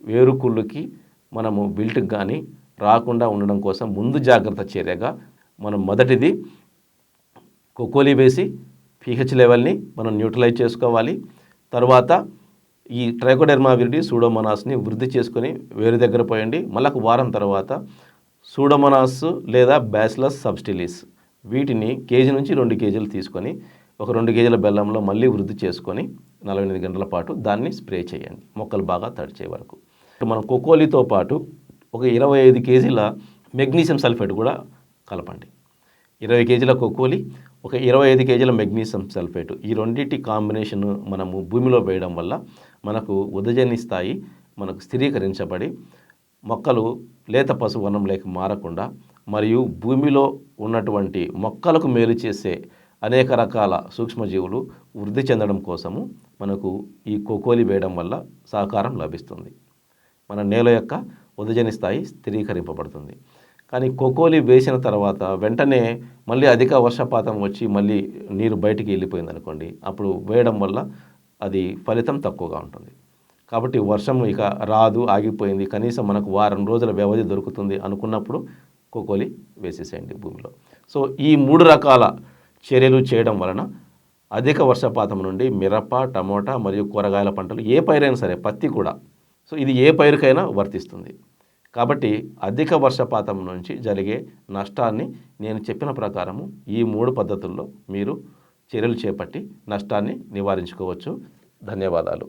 వేరుకుళ్ళుకి మనము విల్ట్కి కానీ రాకుండా ఉండడం కోసం ముందు జాగ్రత్త చర్యగా మనం మొదటిది కోకోలి వేసి pH లెవెల్ని మనం న్యూట్రలైజ్ చేసుకోవాలి. తర్వాత ఈ ట్రైకోడెర్మా విరిడి సూడోమోనాస్ని వృద్ధి చేసుకొని వేరు దగ్గర పోయండి. మళ్ళీ వారం తర్వాత సూడోమోనాస్ లేదా బ్యాసిలస్ సబ్స్టిలిస్ వీటిని కేజీ నుంచి 2 కేజీలు తీసుకొని ఒక 2 కేజీల బెల్లంలో మళ్ళీ వృద్ధి చేసుకొని 48 గంటల పాటు దాన్ని స్ప్రే చేయండి మొక్కలు బాగా తడిచే వరకు. మనం కోకోలితో పాటు ఒక 25 కేజీల మెగ్నీషియం సల్ఫేట్ కూడా కలపండి. 20 కేజీల కోకోలి, ఒక 25 కేజీల మెగ్నీషియం సల్ఫేట్, ఈ రెండింటి కాంబినేషన్ మనము భూమిలో వేయడం వల్ల మనకు ఉదజని స్థాయి మనకు స్థిరీకరించబడి మొక్కలు లేత పసువర్ణంలోకి మారకుండా మరియు భూమిలో ఉన్నటువంటి మొక్కలకు మేలు చేసే అనేక రకాల సూక్ష్మజీవులు వృద్ధి చెందడం కోసము మనకు ఈ కోకోలి వేయడం వల్ల సహకారం లభిస్తుంది. మన నేల యొక్క ఉదజని స్థాయి స్థిరీకరింపబడుతుంది. కానీ కోకోలి వేసిన తర్వాత వెంటనే మళ్ళీ అధిక వర్షపాతం వచ్చి మళ్ళీ నీరు బయటికి వెళ్ళిపోయింది అనుకోండి, అప్పుడు వేయడం వల్ల అది ఫలితం తక్కువగా ఉంటుంది. కాబట్టి వర్షం ఇక రాదు, ఆగిపోయింది, కనీసం మనకు వారం రోజుల వ్యవధి దొరుకుతుంది అనుకున్నప్పుడు కోకోలి వేసేసేయండి భూమిలో. సో ఈ 3 రకాల చర్యలు చేయడం వలన అధిక వర్షపాతం నుండి మిరప, టమోటా మరియు కూరగాయల పంటలు ఏ పైరైనా సరే, పత్తి కూడా, సో ఇది ఏ పైరుకైనా వర్తిస్తుంది. కాబట్టి అధిక వర్షపాతం నుంచి జరిగే నష్టాన్ని నేను చెప్పిన ప్రకారము ఈ 3 పద్ధతుల్లో మీరు చర్యలు చేపట్టి నష్టాన్ని నివారించుకోవచ్చు. ధన్యవాదాలు.